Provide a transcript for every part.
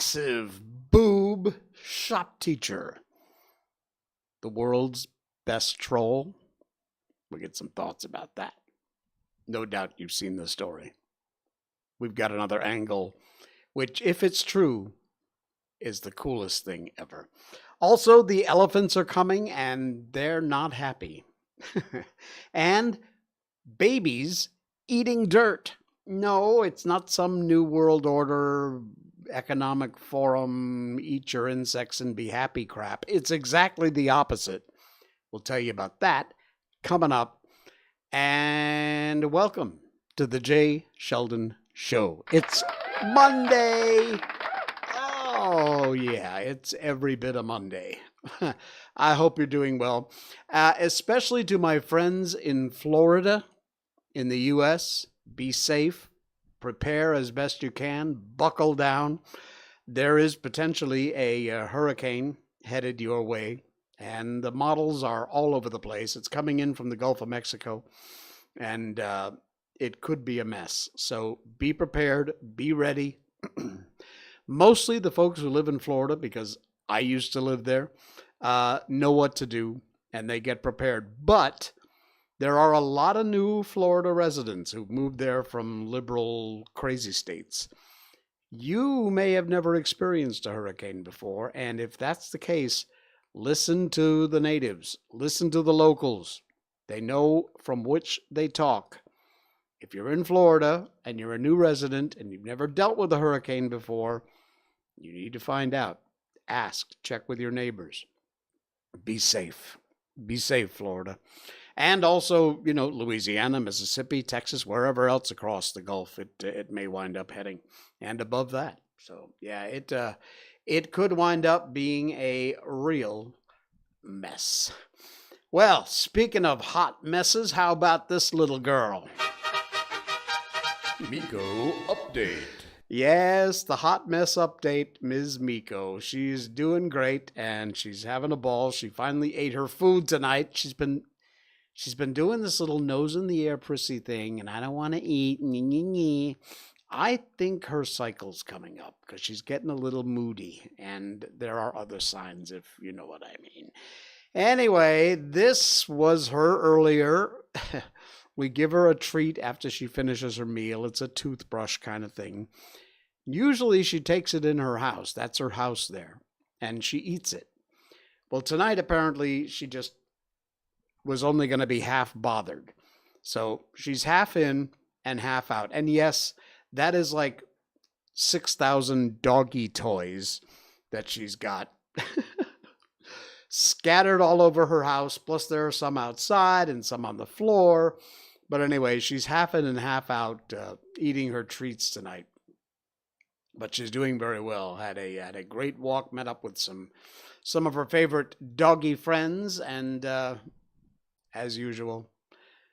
massive Boob Shop Teacher, the world's best troll? We'll get some thoughts about that. No doubt you've seen the story. We've got another angle, which, if it's true, is the coolest thing ever. Also, the elephants are coming, and they're not happy. And babies eating dirt. No, it's not some New World Order economic forum, eat your insects and be happy crap. It's exactly the opposite. We'll tell you about that coming up. And welcome to the Jay Sheldon Show. It's Monday. Oh, yeah, it's every bit of Monday. I hope you're doing well, especially to my friends in Florida, in the U.S. Be safe. Prepare as best you can. Buckle down. There is potentially a hurricane headed your way, and the models are all over the place. It's coming in from the Gulf of Mexico, and it could be a mess. So be prepared. Be ready. Mostly the folks who live in Florida, because I used to live there, know what to do, and they get prepared. But there are a lot of new Florida residents who've moved there from liberal, crazy states. You may have never experienced a hurricane before, and if that's the case, listen to the natives. Listen to the locals. They know from which they talk. If you're in Florida and you're a new resident and you've never dealt with a hurricane before, you need to find out. Ask. Check with your neighbors. Be safe. Be safe, Florida. And also, Louisiana, Mississippi, Texas, wherever else across the Gulf it may wind up heading. And above that. So, yeah, it could wind up being a real mess. Well, speaking of hot messes, how about this little girl? Miko update. Yes, the hot mess update, Ms. Miko. She's doing great, and she's having a ball. She finally ate her food tonight. She's been doing this little nose in the air prissy thing, and I don't want to eat. I think her cycle's coming up because she's getting a little moody, and there are other signs, if you know what I mean. Anyway, this was her earlier. We give her a treat after she finishes her meal. It's a toothbrush kind of thing. Usually she takes it in her house. That's her house there. And she eats it. Well, tonight apparently she just was only going to be half bothered. So she's half in and half out. And yes, that is like 6,000 doggy toys that she's got scattered all over her house. Plus there are some outside and some on the floor. But anyway, she's half in and half out eating her treats tonight. But she's doing very well. Had a great walk, met up with some of her favorite doggy friends, and as usual,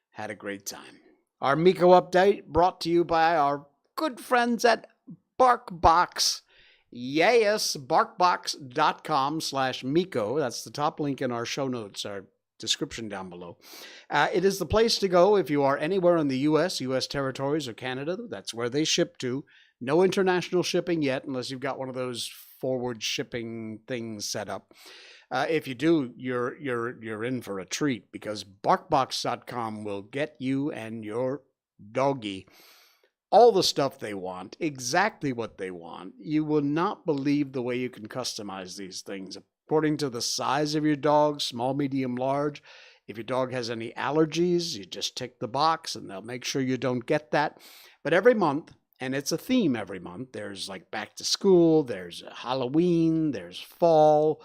had a great time. Our Miko update brought to you by our good friends at Barkbox. Yes, barkbox.com/Miko. That's the top link in our show notes, our description down below. It is the place to go if you are anywhere in the U.S., U.S. territories, or Canada. That's where they ship to. No international shipping yet, unless you've got one of those forward shipping things set up. If you do, you're in for a treat, because barkbox.com will get you and your doggy all the stuff they want, exactly what they want. You will not believe the way you can customize these things according to the size of your dog, small, medium, large. If your dog has any allergies, you just tick the box and they'll make sure you don't get that. But every month, and it's a theme every month, there's like back to school, there's Halloween, there's fall,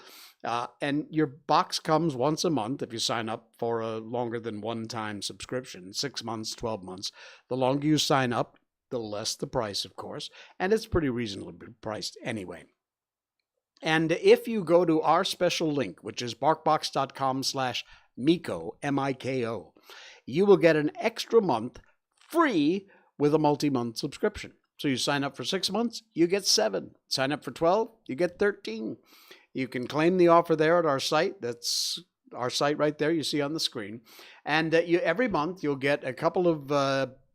and your box comes once a month if you sign up for a longer than one-time subscription, 6 months, 12 months. The longer you sign up, the less the price, of course, and it's pretty reasonably priced anyway. And if you go to our special link, which is barkbox.com/Miko, M-I-K-O, you will get an extra month free with a multi-month subscription. So you sign up for 6 months, you get 7. Sign up for 12, you get 13. You can claim the offer there at our site. That's our site right there you see on the screen. And every month you'll get a couple of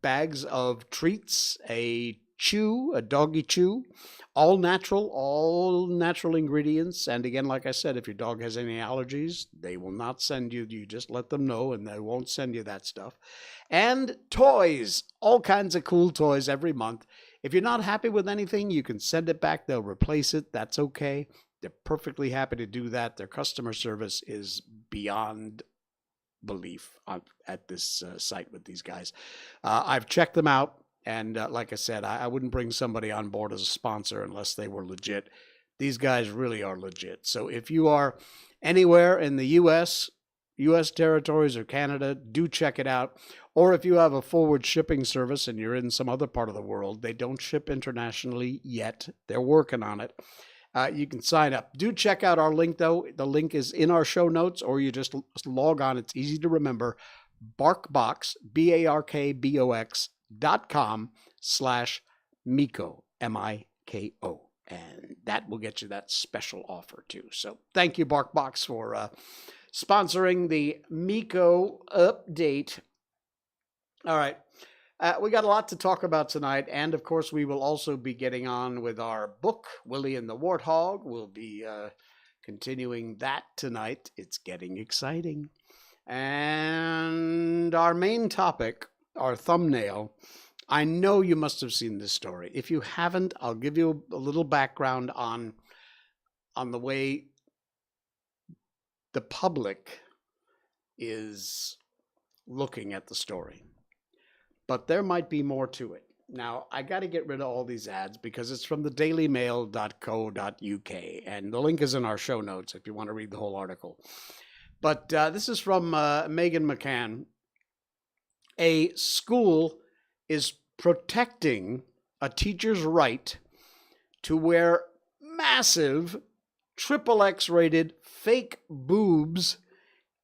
bags of treats, a chew, a doggy chew. All natural ingredients. And again, like I said, if your dog has any allergies, they will not send you. You just let them know and they won't send you that stuff. And toys, all kinds of cool toys every month. If you're not happy with anything, you can send it back. They'll replace it. That's okay. They're perfectly happy to do that. Their customer service is beyond belief at this site with these guys. I've checked them out. And like I said, I wouldn't bring somebody on board as a sponsor unless they were legit. These guys really are legit. So if you are anywhere in the U.S. territories or Canada, do check it out. Or if you have a forward shipping service and you're in some other part of the world, they don't ship internationally yet. They're working on it. You can sign up. Do check out our link, though. The link is in our show notes, or you just log on. It's easy to remember. Barkbox, BARKBOX.com/Miko, MIKO. And that will get you that special offer, too. So thank you, Barkbox, for sponsoring the Miko update. All right. We got a lot to talk about tonight. And, of course, we will also be getting on with our book, Willie and the Warthog. We'll be continuing that tonight. It's getting exciting. And our main topic, our thumbnail, I know you must have seen this story. If you haven't, I'll give you a little background on the way the public is looking at the story. But there might be more to it. Now, I got to get rid of all these ads because it's from the dailymail.co.uk, and the link is in our show notes if you want to read the whole article. But this is from Megan McCann. A school is protecting a teacher's right to wear massive XXX rated fake boobs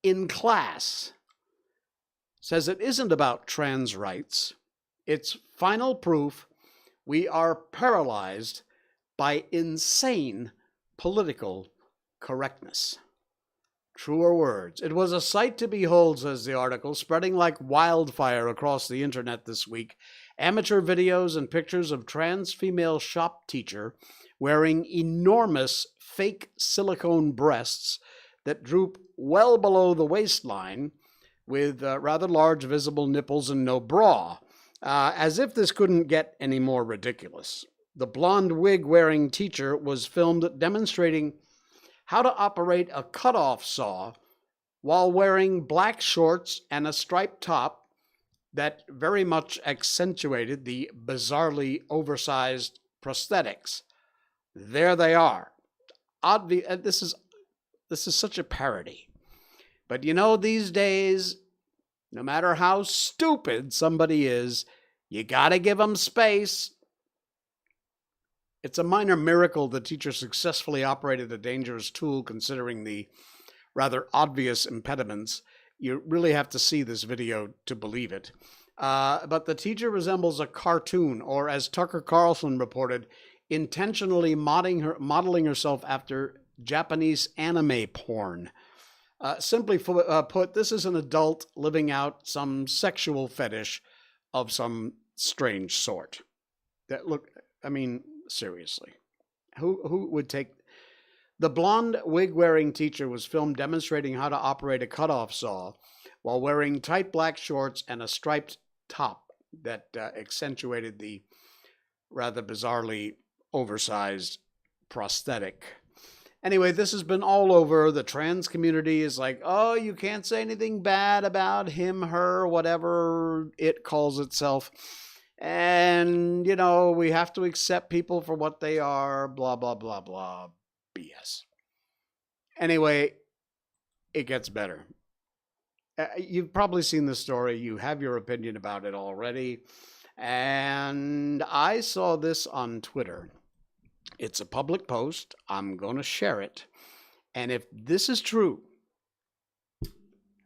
in class. Says it isn't about trans rights. It's final proof we are paralyzed by insane political correctness. Truer words. It was a sight to behold, says the article, spreading like wildfire across the internet this week. Amateur videos and pictures of trans female shop teacher wearing enormous fake silicone breasts that droop well below the waistline with rather large visible nipples and no bra. As if this couldn't get any more ridiculous. The blonde wig-wearing teacher was filmed demonstrating how to operate a cutoff saw while wearing black shorts and a striped top that very much accentuated the bizarrely oversized prosthetics. There they are. This is such a parody. But you know, these days, no matter how stupid somebody is, you gotta give them space. It's a minor miracle the teacher successfully operated a dangerous tool considering the rather obvious impediments. You really have to see this video to believe it. But the teacher resembles a cartoon, or as Tucker Carlson reported, intentionally modeling herself after Japanese anime porn. Simply put, this is an adult living out some sexual fetish of some strange sort. Seriously, who would take... The blonde wig-wearing teacher was filmed demonstrating how to operate a cutoff saw while wearing tight black shorts and a striped top that accentuated the rather bizarrely oversized prosthetic. Anyway, this has been all over. The trans community is like, oh, you can't say anything bad about him, her, whatever it calls itself. And, you know, we have to accept people for what they are, blah, blah, blah, blah, BS. Anyway, it gets better. You've probably seen the story. You have your opinion about it already. And I saw this on Twitter. It's a public post. I'm going to share it. And if this is true,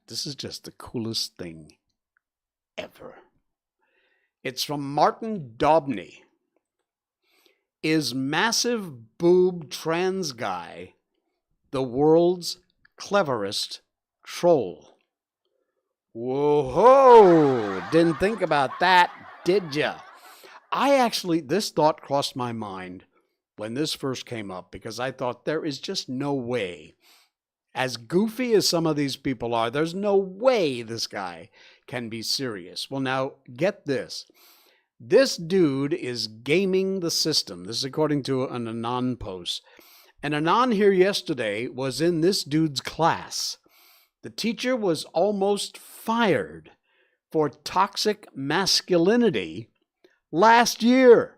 this is just the coolest thing ever. It's from Martin Daubney. Is massive boob trans guy the world's cleverest troll? Whoa, didn't think about that, did ya? This thought crossed my mind when this first came up, because I thought there is just no way, as goofy as some of these people are, there's no way this guy can be serious. Well, now get this. This dude is gaming the system. This is according to an Anon post. And Anon here yesterday was in this dude's class. The teacher was almost fired for toxic masculinity last year,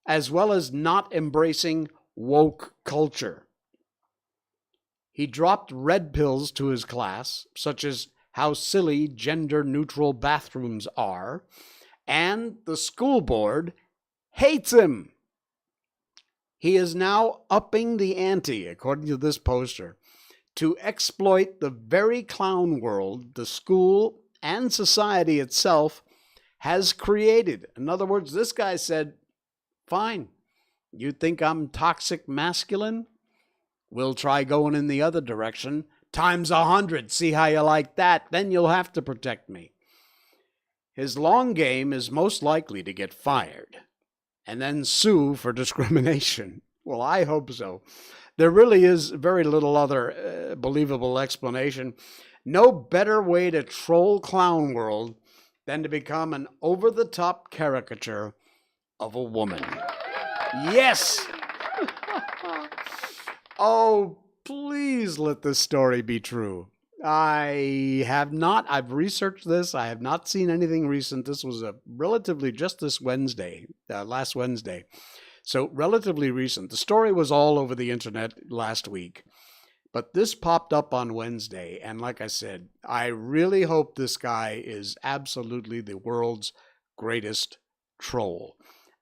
as well as not embracing woke culture. He dropped red pills to his class, such as how silly gender-neutral bathrooms are, and the school board hates him. He is now upping the ante, according to this poster, to exploit the very clown world the school and society itself has created. In other words, this guy said, fine, you think I'm toxic masculine? We'll try going in the other direction. Times 100. See how you like that? Then you'll have to protect me. His long game is most likely to get fired and then sue for discrimination. Well, I hope so. There really is very little other believable explanation. No better way to troll clown world than to become an over-the-top caricature of a woman. Yes! Oh, please let this story be true. I've researched this. I have not seen anything recent. This was just this Wednesday, last Wednesday. So relatively recent. The story was all over the internet last week, but this popped up on Wednesday. And like I said, I really hope this guy is absolutely the world's greatest troll.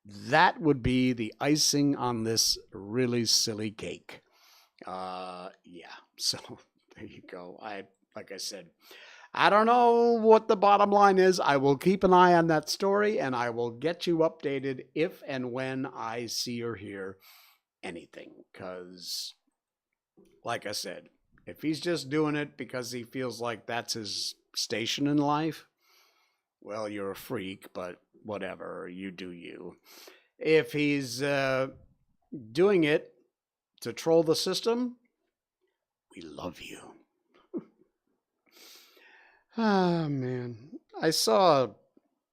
That would be the icing on this really silly cake. Yeah, so there you go. Like I said, I don't know what the bottom line is. I will keep an eye on that story, and I will get you updated if and when I see or hear anything. Because, like I said, if he's just doing it because he feels like that's his station in life, well, you're a freak, but whatever, you do you. If he's doing it to troll the system, we love you. Ah, man. I saw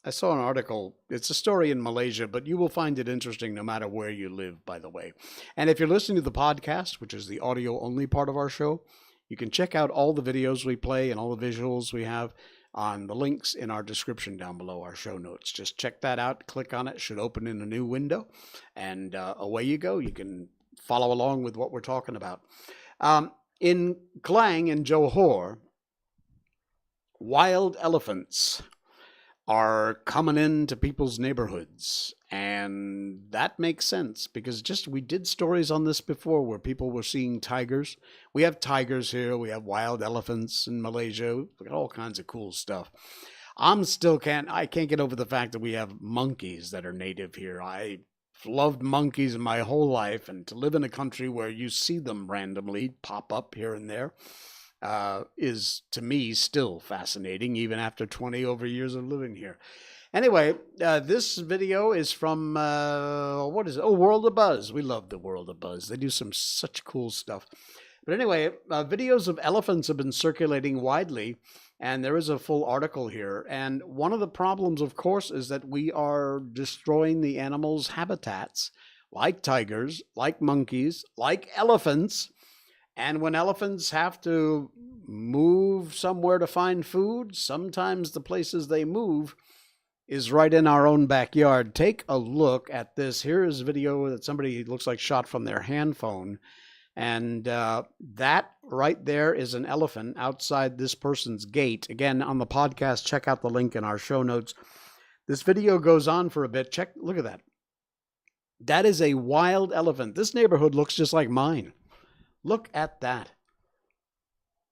an article. It's a story in Malaysia, but you will find it interesting no matter where you live, by the way. And if you're listening to the podcast, which is the audio only part of our show, you can check out all the videos we play and all the visuals we have on the links in our description down below, our show notes. Just check that out, click on it, it should open in a new window, and away you go. You can follow along with what we're talking about. In Klang and Johor, wild elephants are coming into people's neighborhoods, and that makes sense because we did stories on this before where people were seeing tigers. We have tigers here, we have wild elephants in Malaysia, we got all kinds of cool stuff. I can't get over the fact that we have monkeys that are native here. I loved monkeys my whole life, and to live in a country where you see them randomly pop up here and there is, to me, still fascinating, even after 20 over years of living here. Anyway, this video is from, what is it? Oh, World of Buzz. We love the World of Buzz. They do such cool stuff. But anyway, videos of elephants have been circulating widely, and there is a full article here. And one of the problems, of course, is that we are destroying the animals' habitats, like tigers, like monkeys, like elephants. And when elephants have to move somewhere to find food, sometimes the places they move is right in our own backyard. Take a look at this. Here is a video that somebody looks like shot from their hand phone. And that right there is an elephant outside this person's gate. Again, on the podcast, check out the link in our show notes. This video goes on for a bit. Look at that. That is a wild elephant. This neighborhood looks just like mine. Look at that.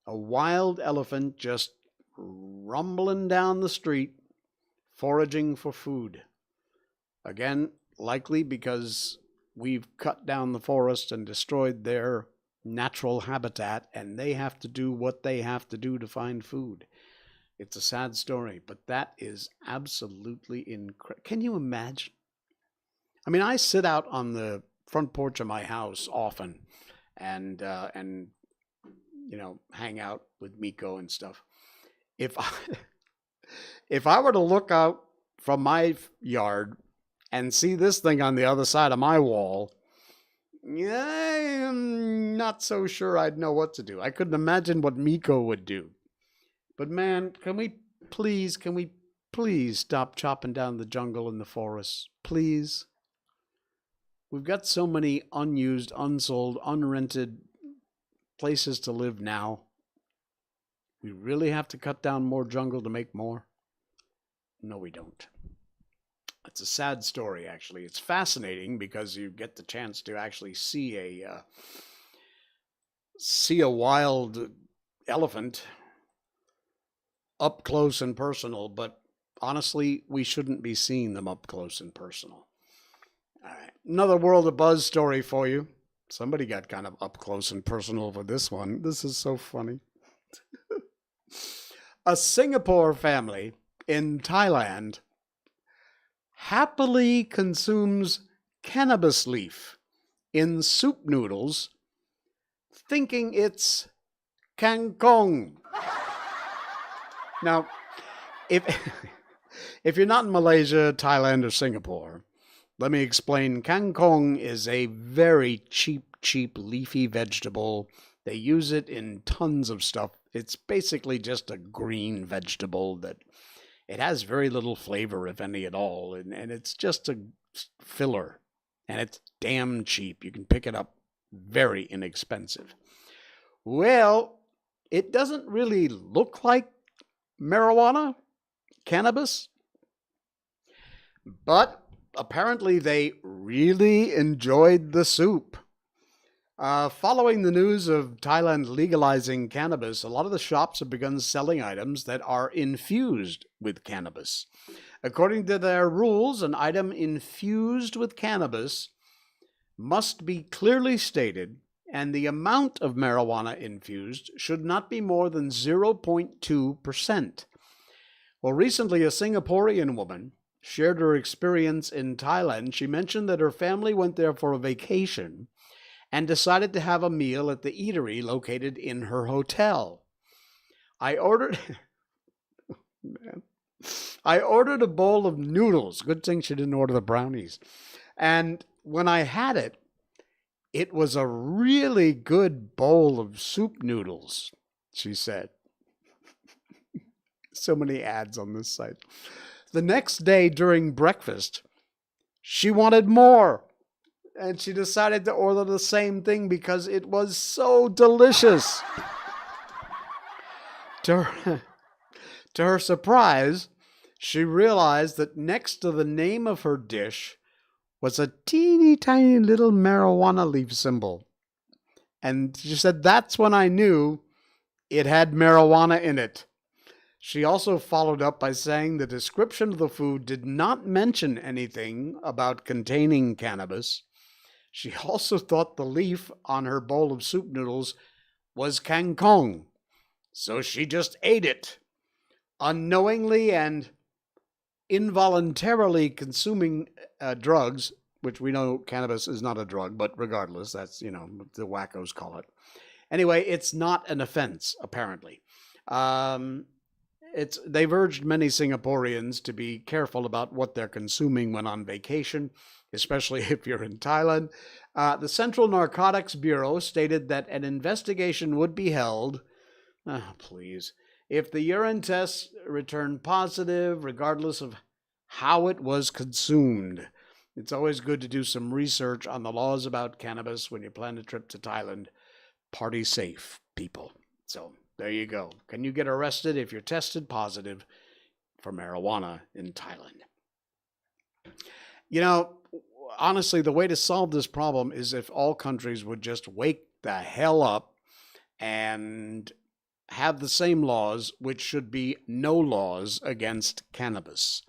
A wild elephant just rumbling down the street, foraging for food. Again, likely because we've cut down the forest and destroyed their natural habitat, and they have to do what they have to do to find food. It's a sad story, but that is absolutely incredible. Can you imagine? I mean, I sit out on the front porch of my house often and hang out with Miko and stuff. If I, if I were to look out from my yard and see this thing on the other side of my wall, I'm not so sure I'd know what to do. I couldn't imagine what Miko would do. But man, can we please stop chopping down the jungle and the forests? Please. We've got so many unused, unsold, unrented places to live now. We really have to cut down more jungle to make more? No, we don't. It's a sad story, actually. It's fascinating because you get the chance to actually see a wild elephant up close and personal, but honestly, we shouldn't be seeing them up close and personal. All right, another World of Buzz story for you. Somebody got kind of up close and personal for this one. This is so funny. A Singapore family in Thailand happily consumes cannabis leaf in soup noodles, thinking it's kangkong. Now, if you're not in Malaysia, Thailand, or Singapore, let me explain. Kangkong is a very cheap leafy vegetable. They use it in tons of stuff. It's basically just a green vegetable that it has very little flavor, if any at all, and it's just a filler, and it's damn cheap. You can pick it up very inexpensive. Well, it doesn't really look like marijuana, cannabis, but apparently they really enjoyed the soup. Following the news of Thailand legalizing cannabis, a lot of the shops have begun selling items that are infused with cannabis. According to their rules, an item infused with cannabis must be clearly stated, and the amount of marijuana infused should not be more than 0.2%. Well, recently, a Singaporean woman shared her experience in Thailand. She mentioned that her family went there for a vacation and decided to have a meal at the eatery located in her hotel. I ordered a bowl of noodles. Good thing she didn't order the brownies. And when I had it, it was a really good bowl of soup noodles, she said. So many ads on this site. The next day during breakfast, she wanted more. And she decided to order the same thing because it was so delicious. To her surprise, she realized that next to the name of her dish was a teeny tiny little marijuana leaf symbol. And she said, that's when I knew it had marijuana in it. She also followed up by saying the description of the food did not mention anything about containing cannabis. She also thought the leaf on her bowl of soup noodles was kangkong, so she just ate it, unknowingly and involuntarily consuming drugs, which we know cannabis is not a drug, but regardless, that's, the wackos call it. Anyway, it's not an offense, apparently. They've urged many Singaporeans to be careful about what they're consuming when on vacation, especially if you're in Thailand. The Central Narcotics Bureau stated that an investigation would be held, if the urine tests returned positive, regardless of how it was consumed. It's always good to do some research on the laws about cannabis when you plan a trip to Thailand. Party safe, people. So there you go. Can you get arrested if you're tested positive for marijuana in Thailand? Honestly, the way to solve this problem is if all countries would just wake the hell up and have the same laws, which should be no laws against cannabis.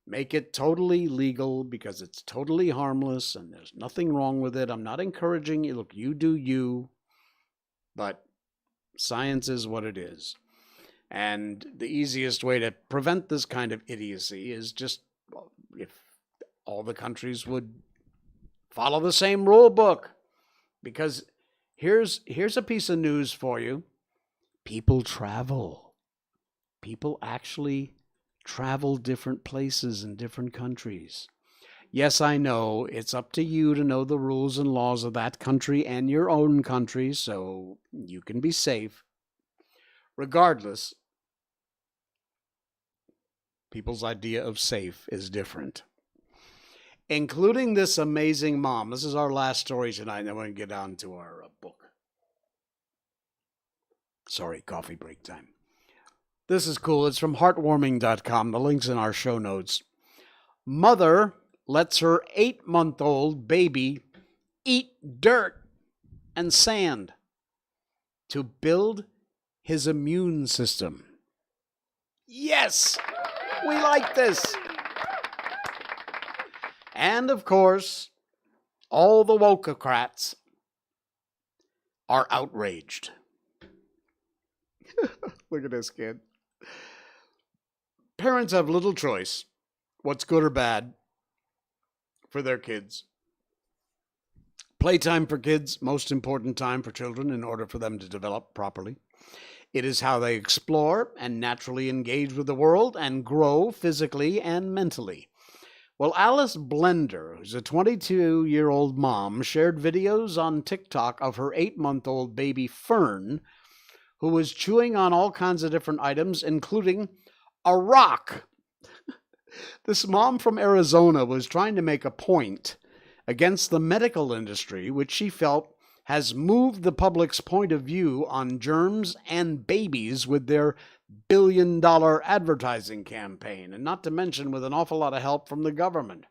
Make it totally legal because it's totally harmless and there's nothing wrong with it. I'm not encouraging you. Look, you do you, but science is what it is. And the easiest way to prevent this kind of idiocy is just if all the countries would Follow the same rule book. Because here's a piece of news for you. People travel. People actually travel different places in different countries. Yes, I know it's up to you to know the rules and laws of that country and your own country so you can be safe. Regardless, people's idea of safe is different. Including this amazing mom. This is our last story tonight, and then we're going to get on to our book. Sorry, coffee break time. This is cool. It's from heartwarming.com. The link's in our show notes. Mother lets her 8-month-old baby eat dirt and sand to build his immune system. Yes, we like this. And of course, all the wokocrats are outraged. Look at this kid. Parents have little choice, what's good or bad, for their kids. Playtime for kids, most important time for children in order for them to develop properly. It is how they explore and naturally engage with the world and grow physically and mentally. Well, Alice Blender, who's a 22-year-old mom, shared videos on TikTok of her 8-month-old baby Fern, who was chewing on all kinds of different items, including a rock. This mom from Arizona was trying to make a point against the medical industry, which she felt has moved the public's point of view on germs and babies with their billion-dollar advertising campaign, and not to mention with an awful lot of help from the government.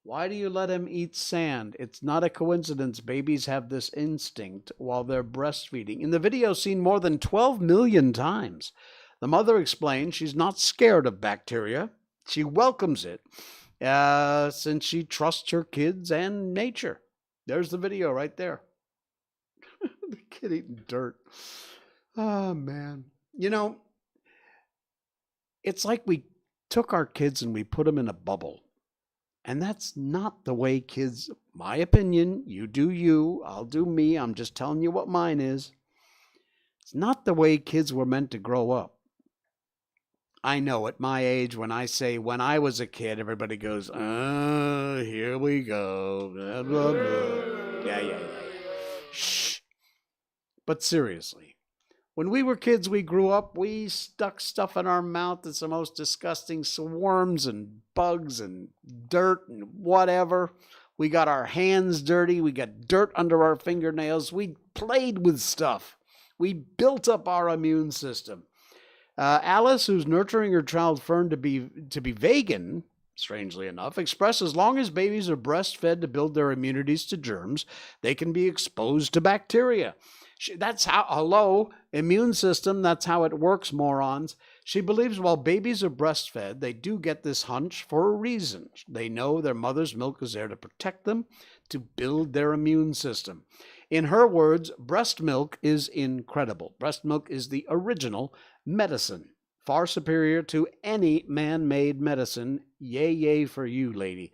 Why do you let him eat sand? It's not a coincidence babies have this instinct while they're breastfeeding. In the video seen more than 12 million times, the mother explained she's not scared of bacteria. She welcomes it since she trusts her kids and nature. There's the video right there. The kid eating dirt. Oh, man. You know, it's like we took our kids and we put them in a bubble. And that's not the way kids, my opinion, you do you, I'll do me, I'm just telling you what mine is. It's not the way kids were meant to grow up. I know at my age, when I say when I was a kid, everybody goes, here we go, blah, blah, blah. Yeah. Shh. But seriously. When we were kids, we grew up, we stuck stuff in our mouth that's the most disgusting worms and bugs and dirt and whatever. We got our hands dirty. We got dirt under our fingernails. We played with stuff. We built up our immune system. Alice, who's nurturing her child Fern to be vegan, strangely enough, expressed as long as babies are breastfed to build their immunities to germs, they can be exposed to bacteria. That's how, immune system, that's how it works, morons. She believes while babies are breastfed, they do get this hunch for a reason. They know their mother's milk is there to protect them, to build their immune system. In her words, breast milk is incredible. Breast milk is the original medicine, far superior to any man-made medicine. Yay for you, lady.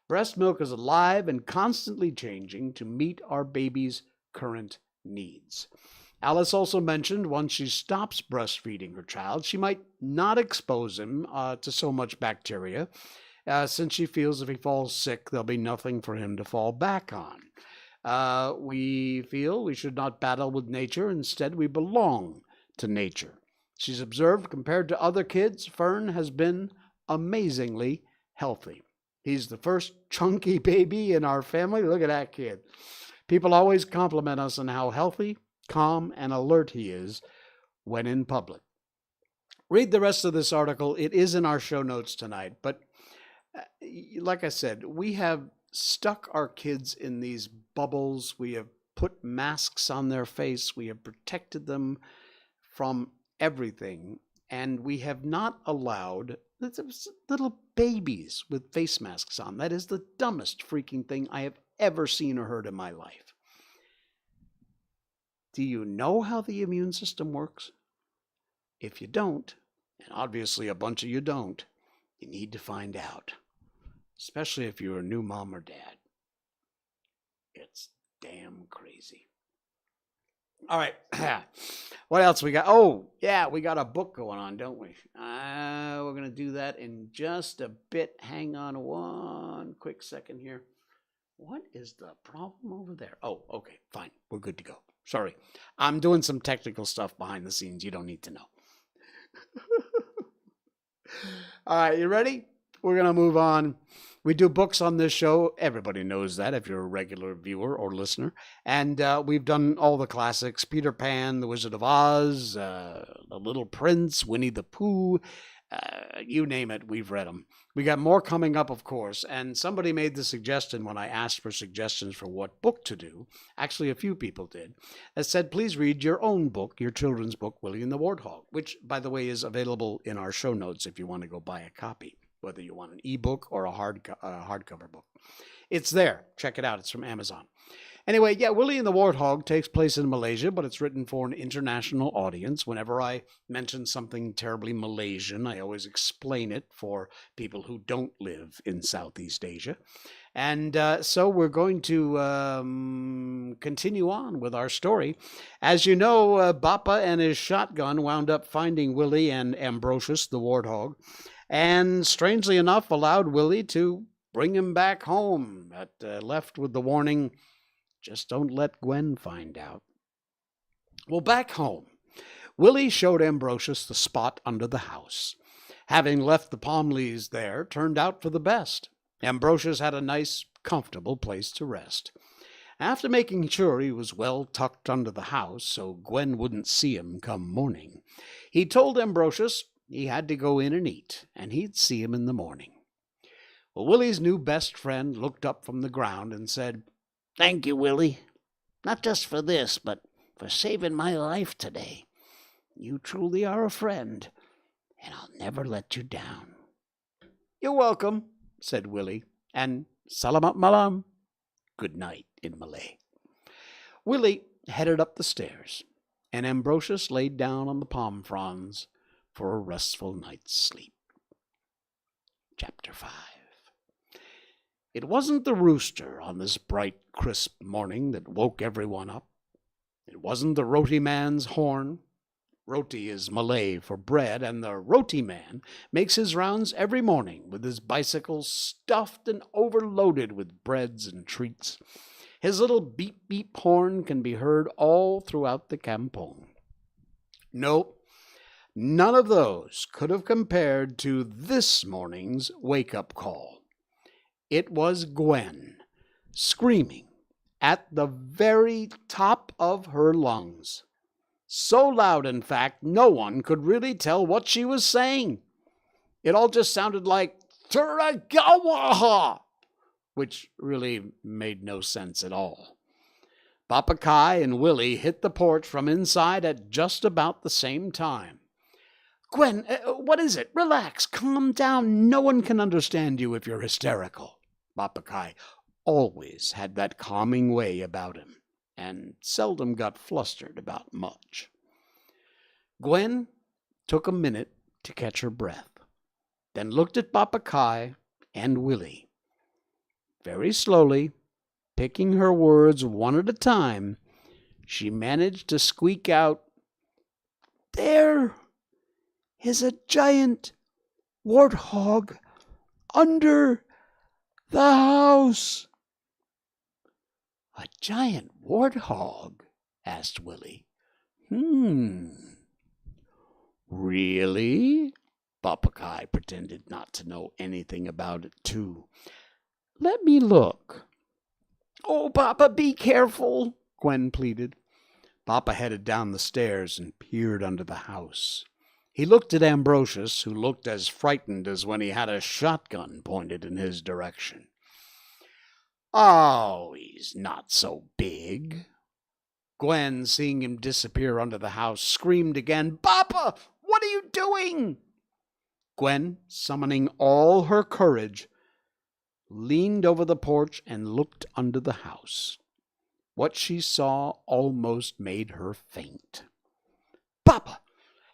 Breast milk is alive and constantly changing to meet our baby's current needs. Alice also mentioned once she stops breastfeeding her child, she might not expose him to so much bacteria, since she feels if he falls sick, there'll be nothing for him to fall back on. We feel we should not battle with nature. Instead, we belong to nature. She's observed, compared to other kids, Fern has been amazingly healthy. He's the first chunky baby in our family. Look at that kid. People always compliment us on how healthy, calm, and alert he is when in public. Read the rest of this article. It is in our show notes tonight. But like I said, we have stuck our kids in these bubbles. We have put masks on their face. We have protected them from everything. And we have not allowed little babies with face masks on. That is the dumbest freaking thing I have ever seen or heard in my life. Do you know how the immune system works? If you don't, and obviously a bunch of you don't, you need to find out. Especially if you're a new mom or dad. It's damn crazy. All right. What else we got? Oh, yeah, we got a book going on, don't we? We're going to do that in just a bit. Hang on one quick second here. What is the problem over there? Oh, okay, fine. We're good to go. Sorry. I'm doing some technical stuff behind the scenes you don't need to know. All right, you ready? We're going to move on. We do books on this show. Everybody knows that if you're a regular viewer or listener. And we've done all the classics: Peter Pan, The Wizard of Oz, The Little Prince, Winnie the Pooh. You name it, we've read them. We got more coming up, of course. And somebody made the suggestion when I asked for suggestions for what book to do. Actually, a few people did. That said, please read your own book, your children's book, Willie and the Warthog, which, by the way, is available in our show notes if you want to go buy a copy, whether you want an ebook or a hardcover book. It's there. Check it out. It's from Amazon. Anyway, yeah, Willie and the Warthog takes place in Malaysia, but it's written for an international audience. Whenever I mention something terribly Malaysian, I always explain it for people who don't live in Southeast Asia. And so we're going to continue on with our story. As you know, Bappa and his shotgun wound up finding Willie and Ambrosius, the Warthog, and strangely enough allowed Willie to bring him back home, but left with the warning, just don't let Gwen find out. Well, back home, Willie showed Ambrosius the spot under the house. Having left the palm leaves there turned out for the best. Ambrosius had a nice, comfortable place to rest. After making sure he was well tucked under the house so Gwen wouldn't see him come morning, he told Ambrosius he had to go in and eat, and he'd see him in the morning. Well, Willie's new best friend looked up from the ground and said, "Thank you, Willie. Not just for this, but for saving my life today. You truly are a friend, and I'll never let you down." "You're welcome," said Willie, and salamat malam, good night in Malay. Willie headed up the stairs, and Ambrosius laid down on the palm fronds for a restful night's sleep. Chapter 5. It wasn't the rooster on this bright, crisp morning that woke everyone up. It wasn't the roti man's horn. Roti is Malay for bread, and the roti man makes his rounds every morning with his bicycle stuffed and overloaded with breads and treats. His little beep-beep horn can be heard all throughout the kampong. Nope, none of those could have compared to this morning's wake-up call. It was Gwen, screaming at the very top of her lungs. So loud, in fact, no one could really tell what she was saying. It all just sounded like Turagawaha, which really made no sense at all. Bappa Kai and Willie hit the porch from inside at just about the same time. "Gwen, what is it? Relax, calm down. No one can understand you if you're hysterical." Bappa Kai always had that calming way about him, and seldom got flustered about much. Gwen took a minute to catch her breath, then looked at Bappa Kai and Willie. Very slowly, picking her words one at a time, she managed to squeak out, "There is a giant warthog under the house." "A giant warthog?" asked Willie. Really?" Bappa Kai pretended not to know anything about it, too. "Let me look." "Oh, Papa, be careful," Gwen pleaded. Papa headed down the stairs and peered under the house. He looked at Ambrosius, who looked as frightened as when he had a shotgun pointed in his direction. "Oh, he's not so big." Gwen, seeing him disappear under the house, screamed again, "Papa, what are you doing?" Gwen, summoning all her courage, leaned over the porch and looked under the house. What she saw almost made her faint. "Papa,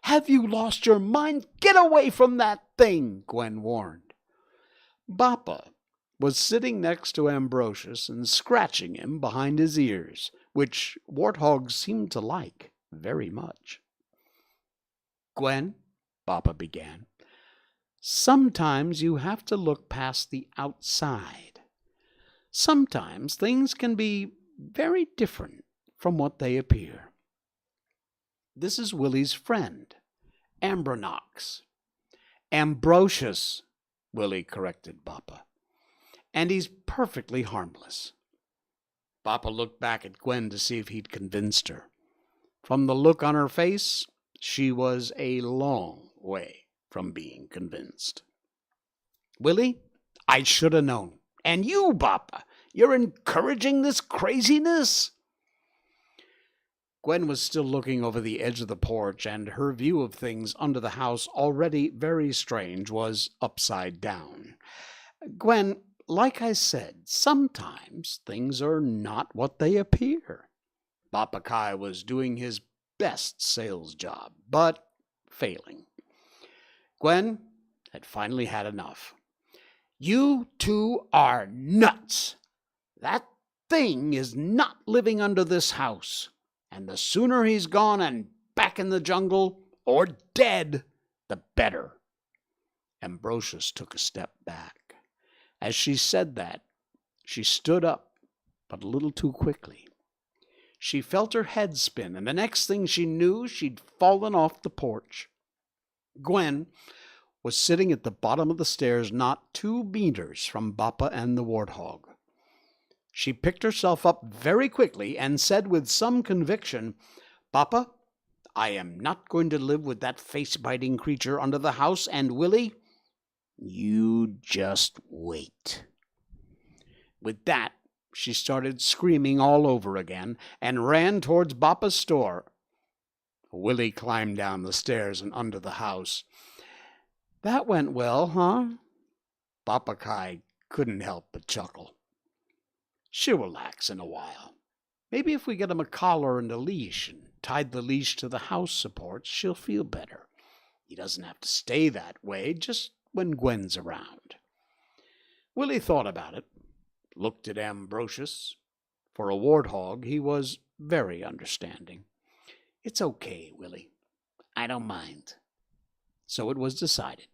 have you lost your mind? Get away from that thing," Gwen warned. Bappa, was sitting next to Ambrosius and scratching him behind his ears, which warthogs seemed to like very much. "Gwen," Papa began, "sometimes you have to look past the outside. Sometimes things can be very different from what they appear. This is Willie's friend, Ambronox." "Ambrosius," Willie corrected Papa. "And he's perfectly harmless." Papa looked back at Gwen to see if he'd convinced her. From the look on her face, she was a long way from being convinced. "Willie, I should have known. And you, Papa, you're encouraging this craziness?" Gwen was still looking over the edge of the porch, and her view of things under the house, already very strange, was upside down. "Gwen, like I said, sometimes things are not what they appear." Papa Kai was doing his best sales job, but failing. Gwen had finally had enough. "You two are nuts. That thing is not living under this house. And the sooner he's gone and back in the jungle, or dead, the better." Ambrosius took a step back. As she said that, she stood up, but a little too quickly. She felt her head spin, and the next thing she knew, she'd fallen off the porch. Gwen was sitting at the bottom of the stairs, not 2 meters from Papa and the warthog. She picked herself up very quickly and said with some conviction, "Papa, I am not going to live with that face-biting creature under the house, and Willie, you just wait." With that, she started screaming all over again and ran towards Papa's store. Willie climbed down the stairs and under the house. "That went well, huh?" Papa Kai couldn't help but chuckle. "She'll relax in a while. Maybe if we get him a collar and a leash and tied the leash to the house supports, she'll feel better. He doesn't have to stay that way just when Gwen's around." Willie thought about it, looked at Ambrosius. For a warthog, he was very understanding. "It's okay, Willie. I don't mind." So it was decided.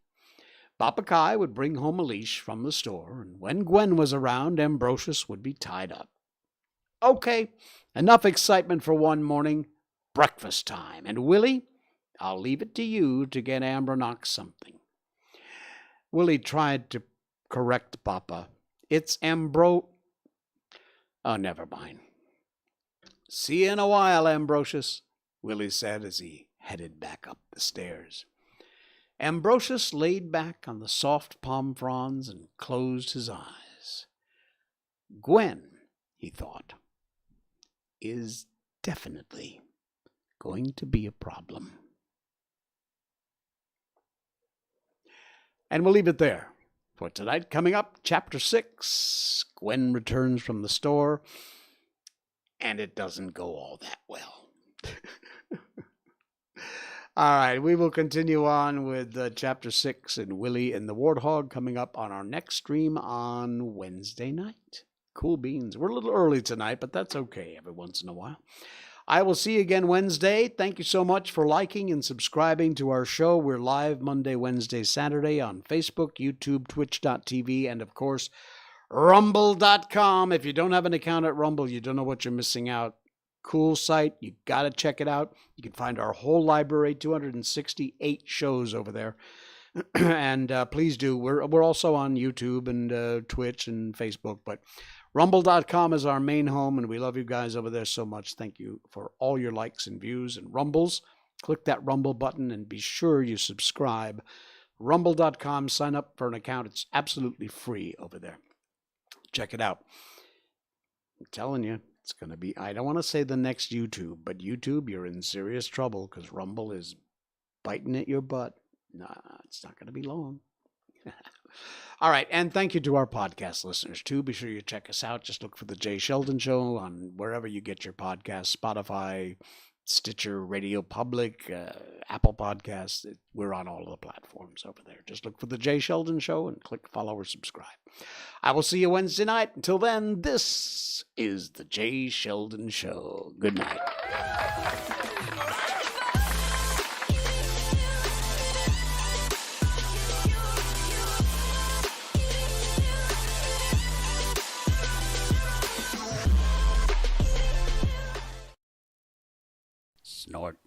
Papa Kai would bring home a leash from the store, and when Gwen was around, Ambrosius would be tied up. "Okay, enough excitement for one morning. Breakfast time. And Willie, I'll leave it to you to get Ambronox something." Willie tried to correct Papa. "It's Oh, never mind." "See you in a while, Ambrosius," Willie said as he headed back up the stairs. Ambrosius laid back on the soft palm fronds and closed his eyes. Gwen, he thought, is definitely going to be a problem. And we'll leave it there for tonight. Coming up, Chapter 6, Gwen returns from the store, and it doesn't go all that well. All right, we will continue on with Chapter 6 and Willie and the Warthog coming up on our next stream on Wednesday night. Cool beans. We're a little early tonight, but that's okay every once in a while. I will see you again Wednesday. Thank you so much for liking and subscribing to our show. We're live Monday, Wednesday, Saturday on Facebook, YouTube, Twitch.tv, and of course, Rumble.com. If you don't have an account at Rumble, you don't know what you're missing out. Cool site. You got to check it out. You can find our whole library, 268 shows over there. And please do. We're also on YouTube and Twitch and Facebook, but Rumble.com is our main home, and we love you guys over there so much. Thank you for all your likes and views and Rumbles. Click that Rumble button and be sure you subscribe. Rumble.com, sign up for an account. It's absolutely free over there. Check it out. I'm telling you, it's going to be, I don't want to say the next YouTube, but YouTube, you're in serious trouble because Rumble is biting at your butt. Nah, it's not going to be long. All right, and thank you to our podcast listeners, too. Be sure you check us out. Just look for The Jay Sheldon Show on wherever you get your podcasts, Spotify, Stitcher, Radio Public, Apple Podcasts. We're on all of the platforms over there. Just look for The Jay Sheldon Show and click follow or subscribe. I will see you Wednesday night. Until then, this is The Jay Sheldon Show. Good night. Snort.